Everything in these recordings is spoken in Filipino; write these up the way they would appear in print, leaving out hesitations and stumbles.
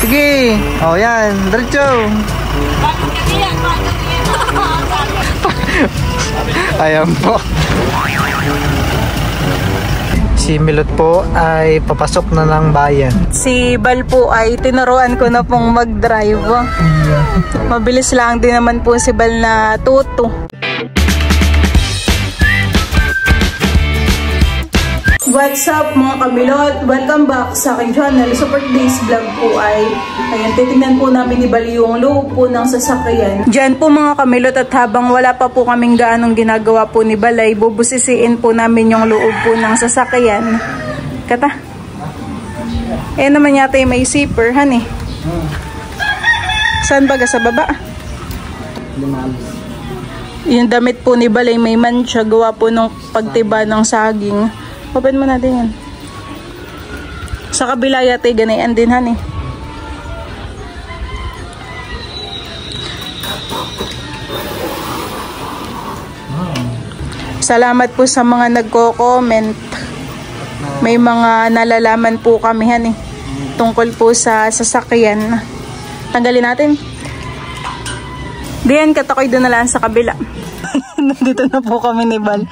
Sige. O, yan. Diretso. Ayan po. Si Milot po ay papasok na ng bayan. Si Bal po ay tinuruan ko na pong mag-drive. Mabilis lang din naman po si Bal na tuto. What's up mga kamilot? Welcome back sa aking channel. So for today's vlog po ay ayan, titingnan po namin ni Bal yung loob po ng sasakyan. Diyan po mga kamilot, at habang wala pa po kaming gaanong ginagawa po ni Bal ay bubusisiin po namin yung loob po ng sasakyan. Kata. Eh naman yata yung may zipper, han eh. Saan baga? Sa baba? Yung damit po ni Bal ay may mancha, gawa po ng pagtiba ng saging. Open mo natin yan. Sa kabila yata ganayan din han eh. Salamat po sa mga nagko-comment. May mga nalalaman po kami han eh, tungkol po sa sasakyan. Tanggalin natin. Diyan katakoy doon na lang sa kabila. Nandito na po kami ni Bal.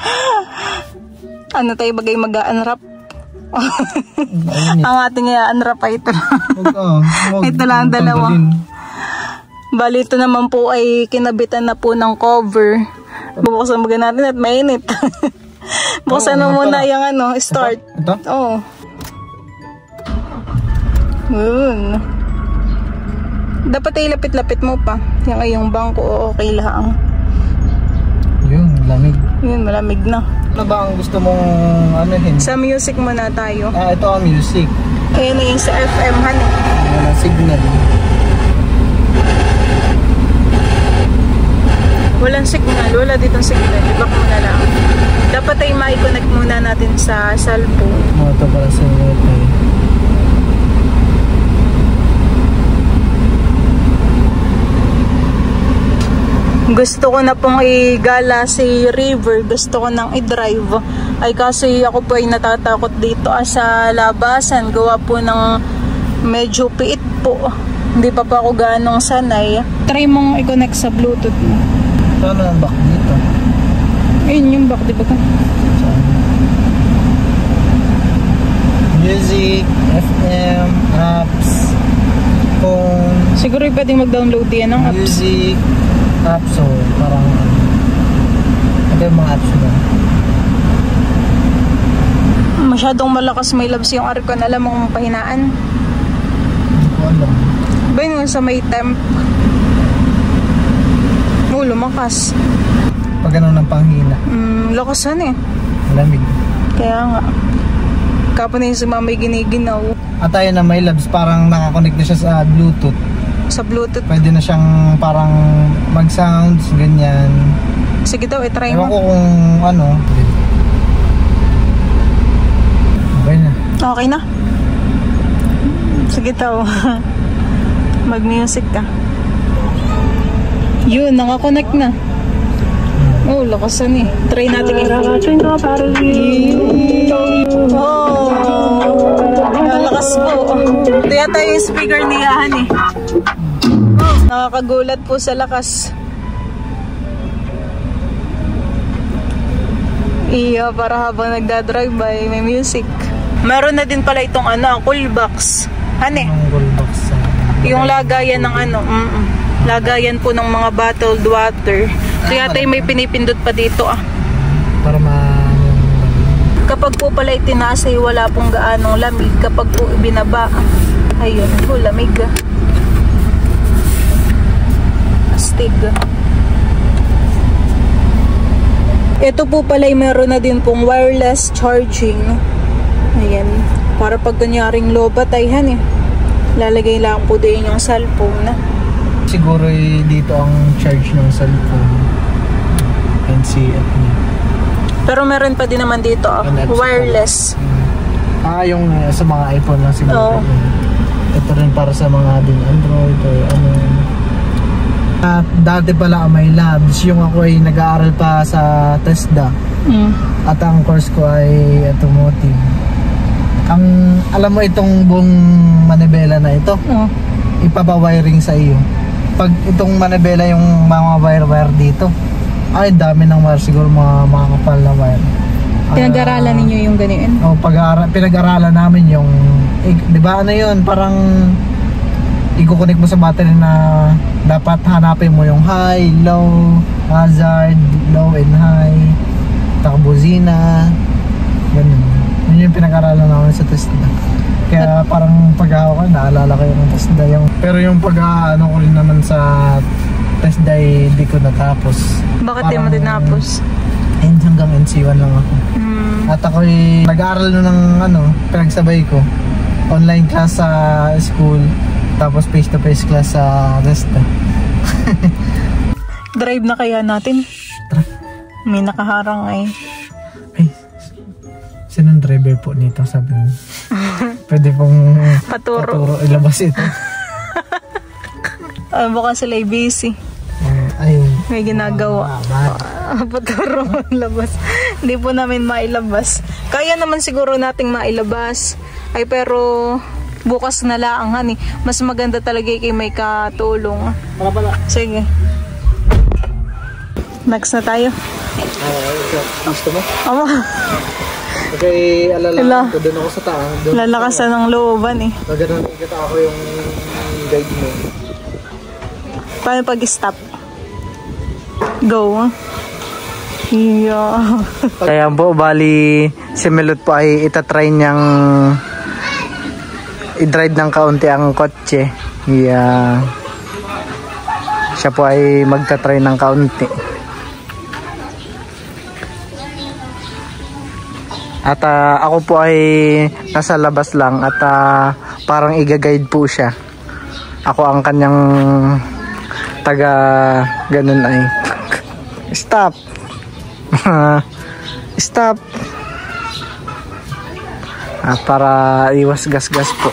Ano tayo bagay mag-unwrap? Ang ating i-unwrap ay ito. Ito lang dalawa. Bali ito naman po ay kinabitan na po ng cover. Bubuksan mo natin at mainit. Buksan mo muna yung ano, start. Ito? Oo. Yun. Dapat ay lapit-lapit mo pa. Yung ay yung bangko okay lang. Yun, lamig. Yun, malamig na. Ano ba ang gusto mong anuhin? Sa music muna tayo. Ah, ito ang music. Ayan na yung sa FM, han eh. Ayan ang signal. Walang signal. Wala ditong signal. Ibak mo na lang. Dapat ay ma-connect muna natin sa cellphone. Ito para sa wifi. Gusto ko na pong igala si River. Gusto ko nang i-drive. Ay kasi ako po ay natatakot dito sa labasan. Gawa po ng medyo piit po. Hindi pa ako ganong sanay. Try mong i-connect sa Bluetooth mo. Saan ang back dito? Ayun yung back, di ba ka? Music, FM, apps, phone. Siguro pwedeng mag-download yan ng apps. Music, apps, so parang ano yung mga apps mo? Masyadong malakas may labs yung aircon. Alam mong pahinaan? Hindi ko alam. Ba yun sa may temp? Oh, lumakas. Pag ano ng panghina? Lakasan eh. Lamig. Kaya nga. Kapon na yung sumamay giniginaw. At tayo na may labs, parang nakakonect na siya sa Bluetooth. Sa Bluetooth. Pwede na siyang parang mag-sounds, ganyan. Sige daw, try Ewan mo. ko kung ano. Okay na. Okay na? Sige daw. Mag-music ka. Yun, nakakonect na. Oh, lakasan eh. Try natin oh, nalakas po. Ito yata yung speaker ni Ahan eh. Oh, nakakagulat po sa lakas. Iya, para habang nagdadrive by may music. Meron na din pala itong ano, cool box. Ano eh? Yung lagayan ng ano, lagayan po ng mga bottled water. So yata may pinipindot pa dito ah. Para Kapag po pala itinaas ay wala pong gaanong lamig. Kapag po ibinaba, ayun po, lamig. Astig. Ito po pala ay meron na din pong wireless charging. Ayan. Para pag kunyaring low batayhan eh. Lalagay lang po din yung cellphone. Siguro dito ang charge ng cellphone. NCF niya. Pero meron pa din naman dito wireless. Yung sa mga iPhone lang siguro. Oh. Ito rin para sa mga din Android or ano. Dati pala may labs. Yung ako ay nag-aaral pa sa TESDA. At ang course ko ay automotive. Alam mo itong buong manibela na ito? ipabawiring sa iyo. Pag itong manibela yung mga wire dito, ay dami ng wire, siguro mga kapal na wire. Pinag-aralan ninyo yung ganyan? Oh, pinag-aralan namin yung, di ba ano yun, parang i-connect mo sa battery na dapat hanapin mo yung high, low, hazard, low and high, takbuzina, ganun. Yun yung pinag-aralan namin sa TESDA. Kaya parang pag-ahawak ko, naalala ko yung TESDA yung... Pero yung pag-ano ko rin naman sa TESDA hindi ko natapos. Bakit di mo tinapos? Hanggang NC1 lang ako. At ako'y nag-aaral na ng pinagsabay ko. Online class sa school, tapos face-to-face class sa TESDA. Drive na kaya natin? May nakaharang ay. Sinong driver po nito, sabi niyo? Pwede pong paturo ilabas ito. Baka sila ay busy. May ginagawa. Paturo labas. Hindi po namin mailabas. Kaya naman siguro nating mailabas. Ay pero bukas na lang, honey. Mas maganda talaga kay may katulong. Sige. Next na tayo. Gusto mo? Ama. Okay, alala ko doon ako sa taas. Lalakasan ng looban eh. Magandang ikita ako yung guide mo. Paano pag-stop? Go. Yeah. Kaya po, bali si Milot po ay itatry niyang i-drive ng kaunti ang kotse. Yeah. Siya po ay magta-try ng kaunti. At ako po ay nasa labas lang at parang i-guide po siya. Ako ang kanyang taga ganun ay stop. Stop. Para iwas gas-gas po.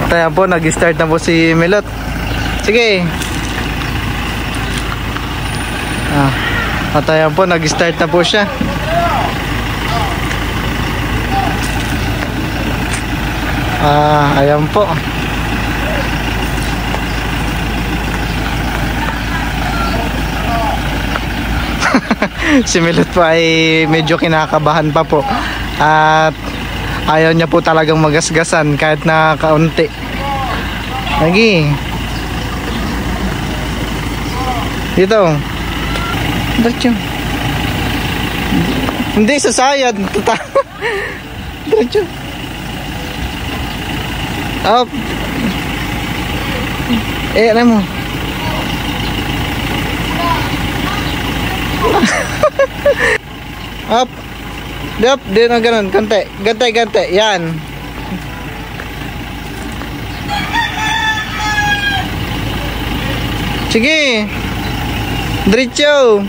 Kaya po nag-start na po si Milot. Sige. At ayan po nag-start na po siya. Ayan po. Si Milot po ay medyo kinakabahan pa po. At ayaw niya po talagang magasgasan kahit na kaunti. Lagi. Dito. Diretso. Hindi, sasayad. Diretso. Up. Ano mo? Up. Up. Di na ganun. Kante. Gante. Yan. Sige. Diretso.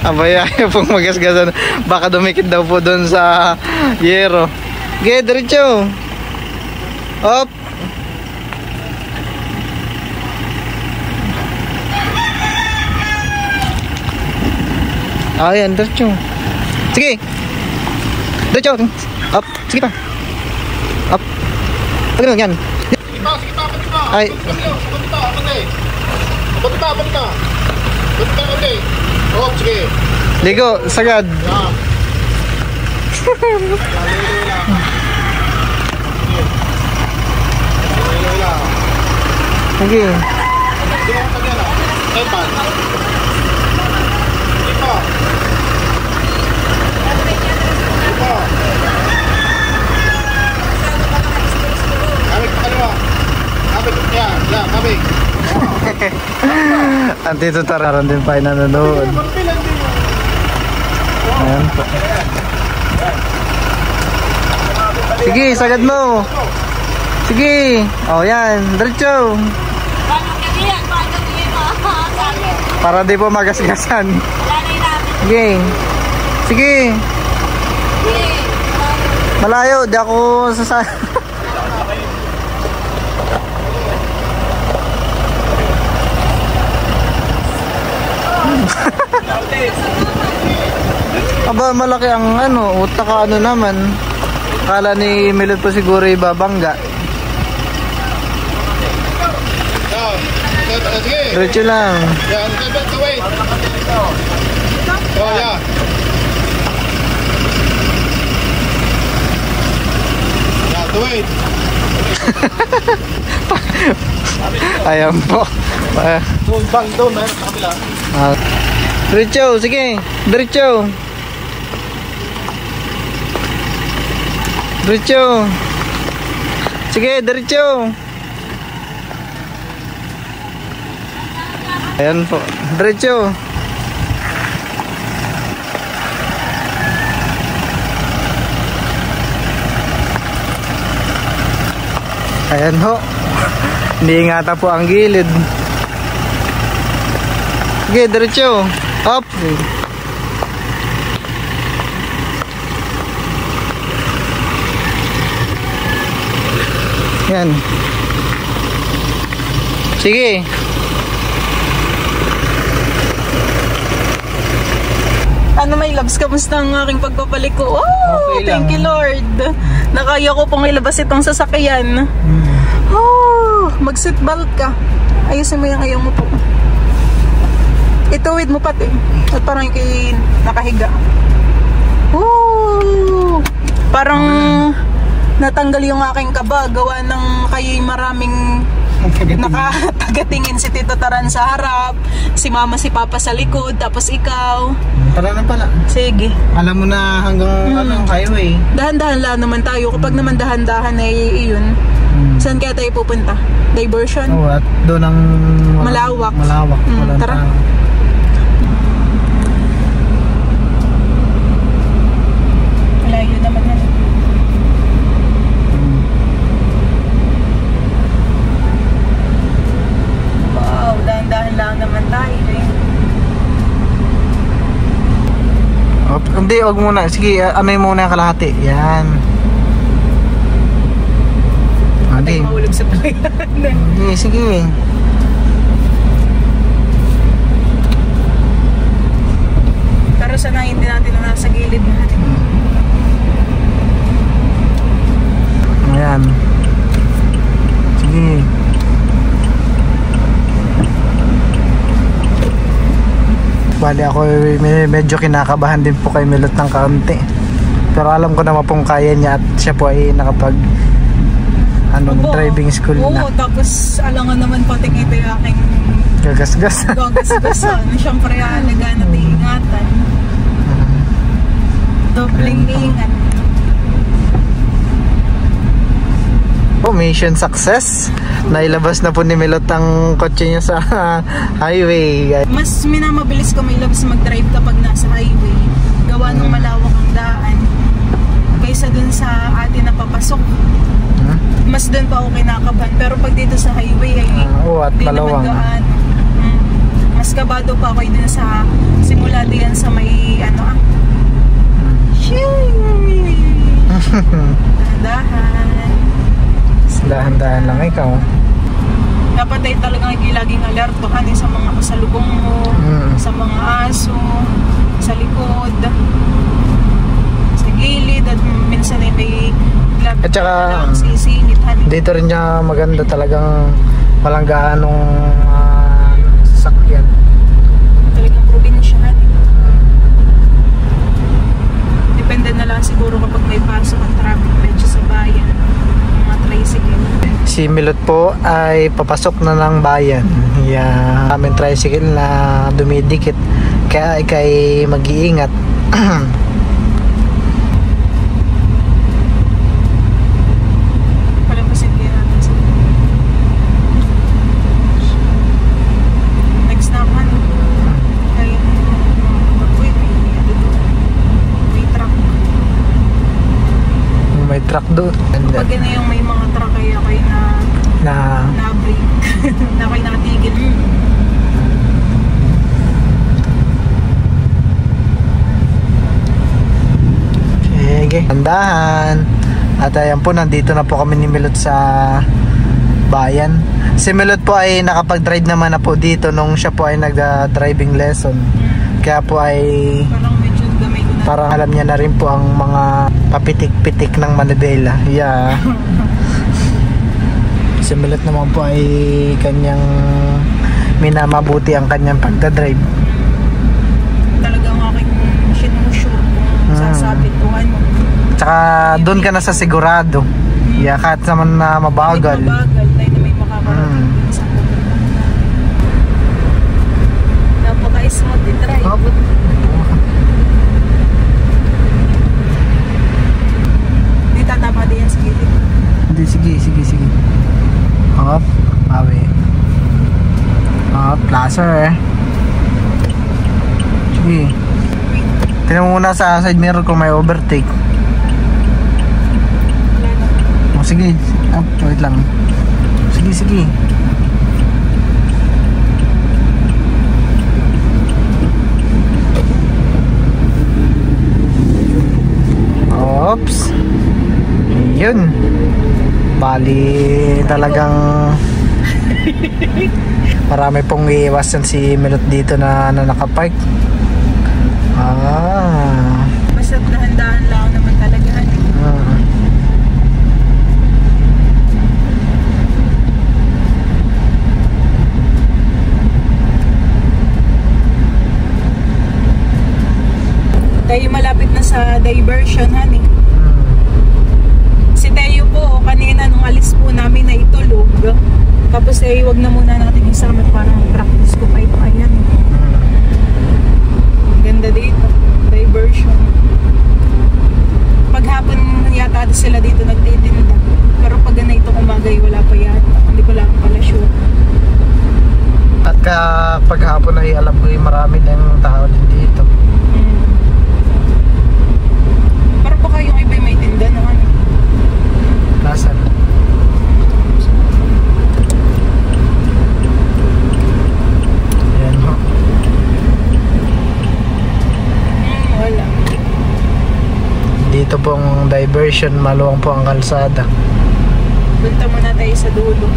Abaya, pong magasgasan. Baka dumikit daw po doon sa yero. Okay, diretso. Up. Ayan, diretso. Sige. Diretso. Up. Sige pa. Up. Pagano yan. Sige pa. Ay. Bata. Okay. Oh, sige. Ligo, sagad. Sige. Andito tararan din pa nanonood. Ayan po. Sige, sagad mo. Sige. Oh, yan. Diretso. Para di po magasgasan. Sige. Sige. Malayo, di ako sasaya. Aba, malaki ang ano, utak ka ano naman. Kala ni Milot po siguro ibabangga. Diretso lang. Yeah, the wait. Oh, yeah. Yeah, the wait. Ayan po. Doon, bang, doon. Mayroon sa kabila. Diretso, sige. Diretso. Diretso. Sige, diretso. Ayan po. Diretso. Ayan ho. Hindi ingatan po ang gilid. Sige, diretso. Up. Yan. Sige. Ano may loves, kamusta ang aking pagpapalik ko? Oh, Okay lang. thank you Lord. Nakaya ko pong ilabas itong sasakyan. Oh, mag-seatbelt ka. Ayusin mo yung ayaw mo po. Ituwid mo pati. At parang kay nakahiga. Oh, parang natanggal yung aking kaba. Gawa ng kay maraming nakatagatingin, si Tito Taran sa harap, si Mama si Papa sa likod, tapos ikaw. Pala na pala. Sige. Alam mo na hanggang highway. Dahan-dahan lang naman tayo. Kapag naman dahan-dahan ay iyon. Saan kaya tayo pupunta? Diversion? Oo, at doon ang Malawak. Malawak. Walang Tara. tao. Malayo naman na. Wow, dahan-dahan lang naman tayo eh. Oh, hindi, wag muna. Sige, amay muna yung kalahati. Yan. Tayo Hindi. mahulog sa bayan. Hindi, sige. Pero sanayin din natin na nasa gilid natin. Ayan. Sige. Bali ako medyo kinakabahan din po kay Milot ng kaunti. Pero alam ko naman pong kaya niya at siya po ay nakapag driving school na. Oo, tapos alangan naman pati ito yung aking Gagas-gas. gagas-gasan. Siyempre alagaan at ingatan. Dobling ingat. Oh, mission success. Nailabas na po ni Milot ang kotse niya sa highway. Mas minamabilis ko may labs mag-drive kapag nasa highway. Gawa ng malawak ang daan. Kaysa dun sa atin na papasok. Mas dun pa ako kinakabahan. Pero pag dito sa highway ay Oo, at di naman malawang. gaan. Mas kabado pa ako dun sa simula diyan sa may ano dahan-dahan. Dahan-dahan lang ikaw. Dapat ay talagang laging alerto ka sa mga kasalubong mo, sa mga aso, sa likod, sa gilid, at minsan ay may At saka, sisingit. dito rin niya maganda talagang walang gaanong sasakyan. Talagang probinsya. Depende na lang siguro kapag may pasok ang traffic medyo sa bayan, mga tricycle. Si Milot po ay papasok na ng bayan. Yeah, aming tricycle na dumidikit. Kaya ikay mag-iingat. Palampasin din natin sa next naman. Ay, uy, may truck. May truck doon. Kapag yun na yung may mga truck kaya kayo na-break. Na kayo nakatigil. Sige, tandahan. At ayan po, nandito na po kami ni Milot sa bayan. Si Milot po ay nakapag-drive naman na po dito nung siya po ay nag-driving lesson. Kaya po ay Parang medyo gamay ko Parang alam niya na rin po ang mga papitik-pitik ng Manibela. Yeah. Si Milot naman po ay kanyang minamabuti ang kanyang pagdadrive. Talagang aking sinusure kung sasabit o ano. Tsaka doon ka na sa sigurado. Yeah, kahit naman na mabagal. Mabagal, tayo na may makakarating sa pupunta. Napaka-smooth i-drive. Hindi tatama din yan sa gilid. Hindi, sige. Hop, bawi. Hop, placer. Sige. Tingnan mo muna sa side mirror kung may overtake. Oh, sige. Up, wait lang. Sige. Oops. Yun. Bali talagang marami pong iiwasan si Milot dito na nakapark. Basta dahan-dahan lang naman talaga. Tayo malapit na sa diversion, honey. Si Teo po, kanina nung alis po namin na itulog. Tapos wag na muna natin isama, parang practice ko pa ito. Ayan. Ganda dito. Diversion. Paghapon yata sila dito nagtitinda. Pero pag ganito umagay, wala pa yata. Hindi ko lang pala sure. At paghapon ay alam ko yung marami ng tao din dito. Pero baka yung iba may tinda naman. Nasaan? Ayan ho. Wala. Dito pong diversion, maluwang po ang kalsada. Punta muna tayo sa dulo.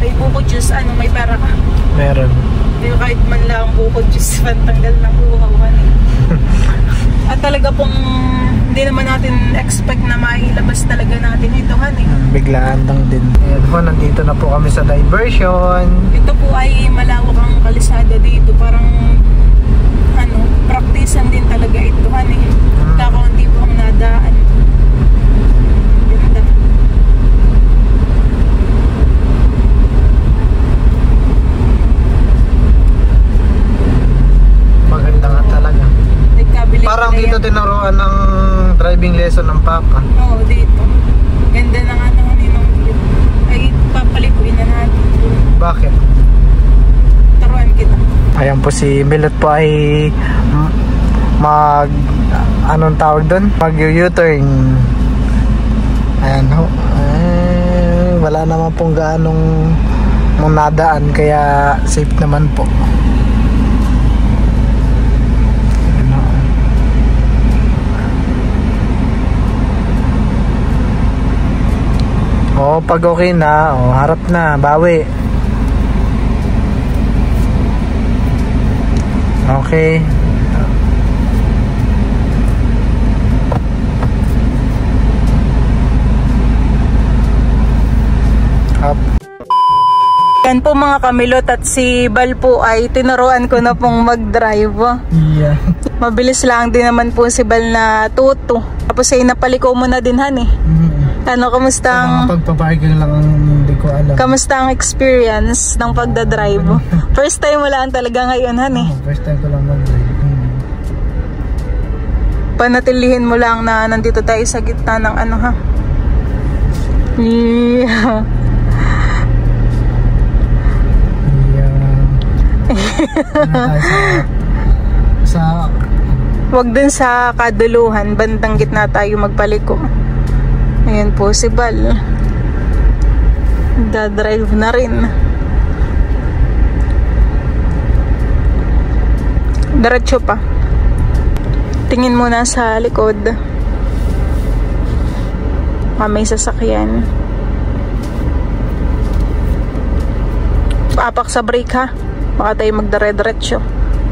May buko juice, may pera ka? Meron. Hindi kahit man lang buko juice, pantanggal ng buhawan. At talaga pong hindi naman natin expect na mailabas talaga natin ito, honey. Biglaan lang din. Ayan po, nandito na po kami sa diversion. Ito po ay malawak ang kalsada dito. Parang praktisan din talaga ito, honey. Kakaunti po ang nadaan. Ganda. Maganda nga talaga. Parang dito tinuruan ng driving lesson ng papa. Oo, dito. Ganda na nga naman yung view. Ay, papalikuin na natin. Bakit? Taruan kita. Ayan po si Milot po ay anong tawag doon? Mag-U-turn. Ayan ho. Wala naman pong gaanong nadaan kaya safe naman po. Pag okay na, harap na, bawi. Okay. Up. Yan po mga kamilot, at si Bal po ay tinuruan ko na pong mag-drive. Yeah. Mabilis lang din naman po si Bal na tuto. Tapos ay napaliko mo na din, honey. Kamusta ang pagpaparking lang ang hindi ko alam. Kamusta ang experience ng pagdadrive? First time mo lang talaga ngayon, honey. First time ko lang mag-drive. Panatilihin mo lang na nandito tayo sa gitna ng ha. Yeah. Wag dun sa kaduluhan, bandang gitna tayo magpaliko. Ayan po si Bal. Dadrive na rin. Diretso pa. Tingin muna sa likod. May sasakyan. Apak sa brake, ha. Baka tayo magdire-diretso.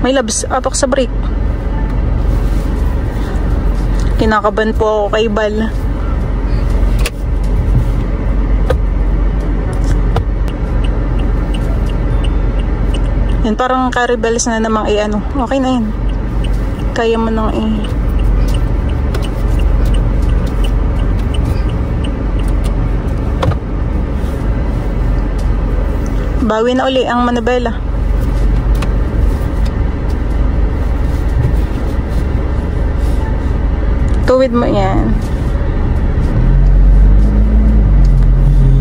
May labs. Apak sa brake. Kinakaban po ako kay Bal. Yan, parang caribels na namang ano. Okay na yan. Kaya mo nang bawi na uli ang manabela. Tuwid mo yan.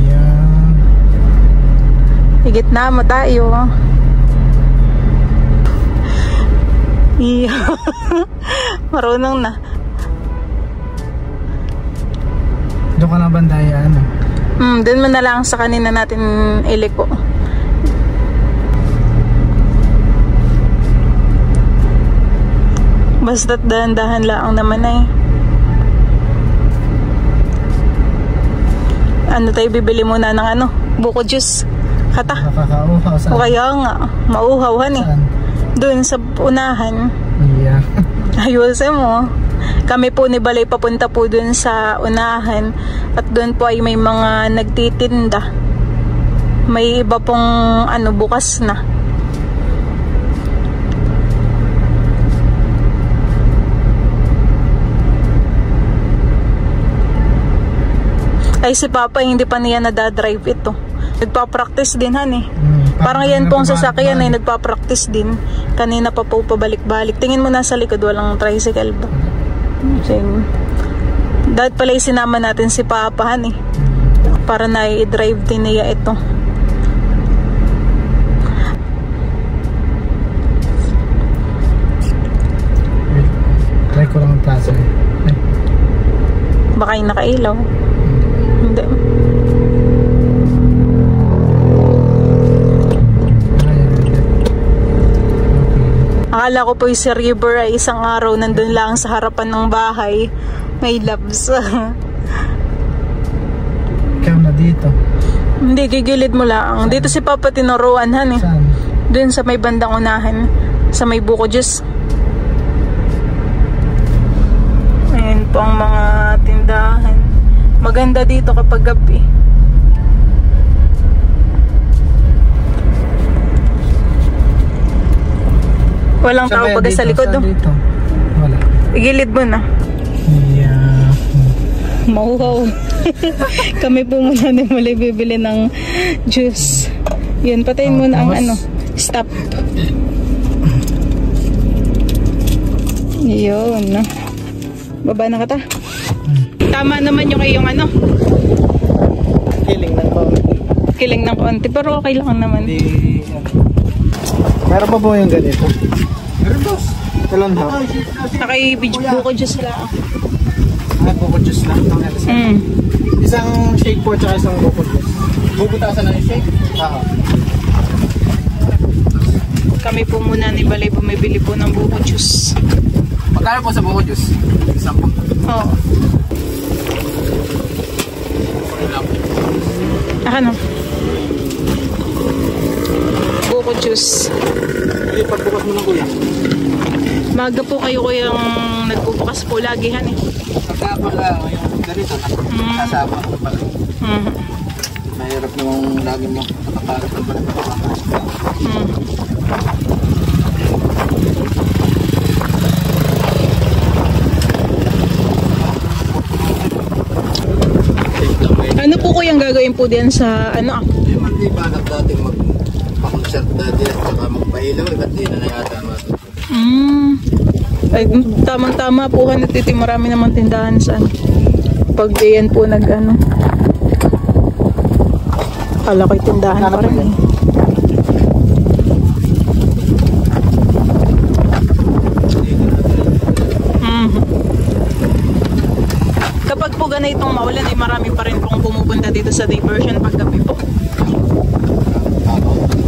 Yeah. Higit na mo tayo. Yeah. Marunong na. Doon ka na bandaya, ano? Doon mo na lang sa kanina natin iliko. Basta't dahan-dahan lang naman ay. Ano tayo, bibili muna ng ano? Buko juice. Kata. Nakakauhaw saan? O kaya nga, mauhawan eh. Saan? Doon sa unahan. Yeah. Ayusin mo. Kami po ni Balay papunta po doon sa unahan. At doon po ay may mga nagtitinda. May iba pong ano, bukas na. Ay si Papa hindi pa niya nadadrive ito. Nagpa-practice din han eh. Parang yan pong sasakyan ay nagpa-practice din. Kanina pa po pabalik-balik. Tingin mo nasa likod, walang tricycle ba? Dahil pala sinama natin si Papa han eh. Para na i-drive din niya ito. Try ko lang ang plaza. Baka yung nakailaw. Hindi. Akala ko po si River ay isang araw nandun lang sa harapan ng bahay. May loves. Ikaw na dito. Hindi, gigilid mo lang. Dito si Papa tinuruan han eh. Saan? Dun sa may bandang unahan. Sa may buko juice. Ayan po ang mga tindahan. Maganda dito kapag gabi. Walang tao pag sa likod. Dito? Wala. Igilid mo na. Yeah. Mauhaw. Kami po muna na muli bibili ng juice. Yun, patayin muna ang ano. Stop. Yun. Baba na ka ta. Tama naman yung iyong ano. Kiling ng konti. Kiling ng konti. Pero okay lang naman. Meron pa po yung ganito? Meron boss. Ilan ha? Buko juice lang. Buko juice lang. Isang shake po tsaka isang buko juice. Bubutasan na yung shake? Oo. Kami po muna ni Balay bumibili po ng buko juice. Magkano po sa buko juice? Isang po. Oo. Ano? Buko juice. Hindi, pagbukas mo ng kuya. Maga po kayo kuyang nagbubukas po lagi han eh. Pagka pala yung ganito na kasama ko pala. Mahirap namang lagi mo nakaparap ng pala. Ano po kuyang gagawin po diyan sa ano ah? Hindi man di ba nagdating magpa-concert dati at saka magpahilaw at di na yata matuto. Ay, tamang-tama po han at marami namang tindahan sa ano. Pag diyan po nag ano. Kala ko'y tindahan pa rin. Kapag po ganitong maulan ay marami pa rin pong pumupunta dito sa diversion paggabi po.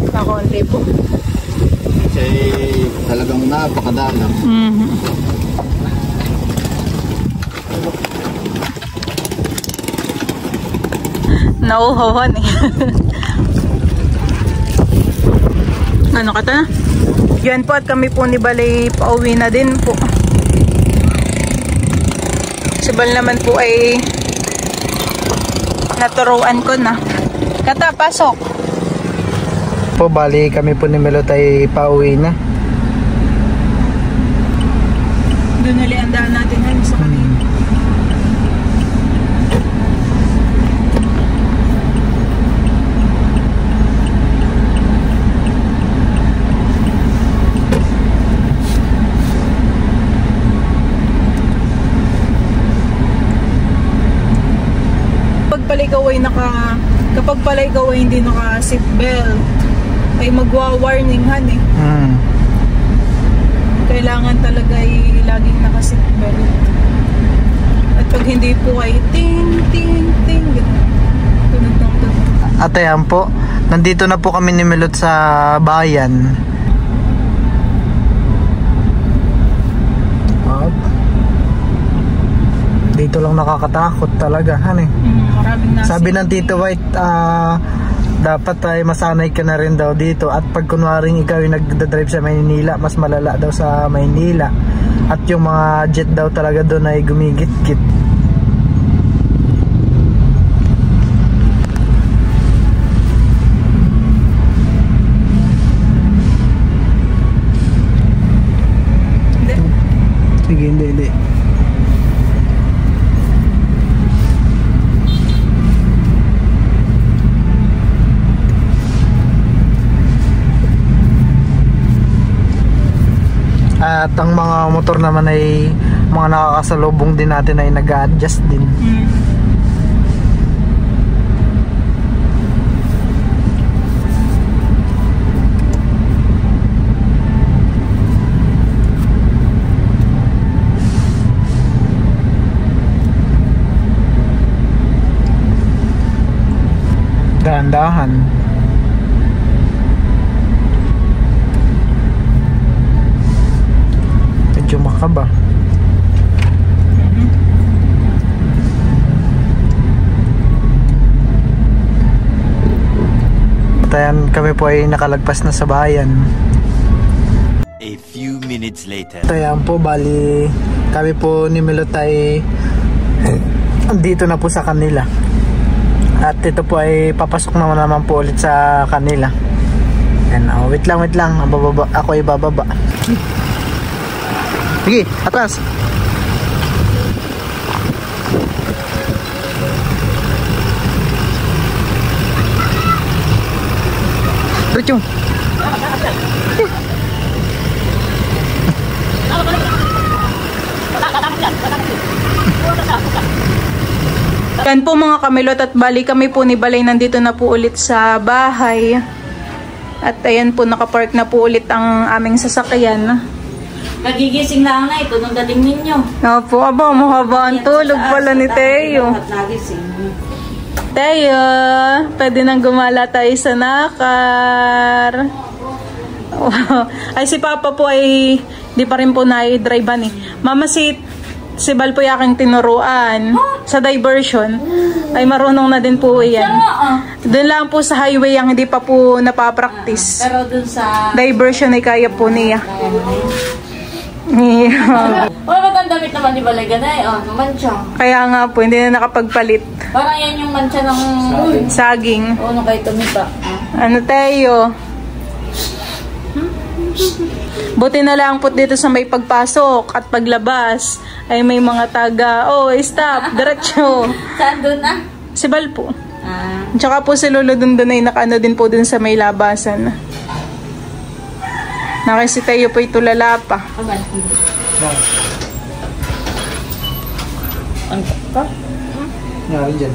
Kakonti po. Kasi talagang napakadalang. Nauhawan eh. Ano ka ta? Yan po at kami po ni Balay pauwi na din po. Si Bal naman po ay naturuan ko na. Kata, pasok. Po, bali kami po ni Melot ay pauwi na. Doon ulit ang daan natin sa kanina. Kapag pala ikaw ay hindi naka seatbelt ay magwa-warningan eh. Kailangan talaga ay laging naka seatbelt. At pag hindi po ay ting ting ting tunod ng tunod. At ayan po, nandito na po kami ni Melot sa bayan. Dito lang nakakatakot talaga, sabi ng Tito White, dapat ay masanay ka na rin daw dito. At pag kunwaring ikaw yung nagdadrive sa Maynila, mas malala daw sa Maynila. At yung mga jet daw talaga doon ay gumigit-git. Sige, hindi. At ang mga motor naman ay mga nakakasalubong din natin ay nag-a-adjust din. Dahan-dahan. Medyo makaba. Tayan, kami po ay nakalagpas na sa bayan. A few minutes later. Tayan po, bali kami po ni Melot ay andito na po sa kanila. At ito po ay papasok naman po ulit sa kanila. And wait lang, ako ay bababa. Sige, atas. Diretso. Yan po mga kamilot, at bali kami po ni Balay nandito na po ulit sa bahay. At ayan po, nakapark na po ulit ang aming sasakyan. Nagigising lang na ito nung dating ninyo. Opo, aba, mahaba ang tulog pala ni Teo. Teo, pwede nang gumala tayo sa nakar. Ay, si Papa po ay di pa rin po na-drive-an eh. Mama, si Bal po yung aking tinuruan sa diversion. Ay marunong na din po yan. Doon lang po sa highway ang hindi pa po napapractice. Pero doon sa diversion ay kaya po niya. wala ba't ang damit naman ni Balagana mancha. Kaya nga po, hindi na nakapagpalit. Parang yan yung mancha ng saging. Ano kayo tumita? Ano tayo? Buti na lang po dito sa may pagpasok at paglabas ay may mga taga, stop, diretso. Saan doon na? Si Bal po. Tsaka po si Lolo doon ay nakaano din po dun sa may labasan. Si Teo po itulala pa. Ano pa? Nga rin dyan.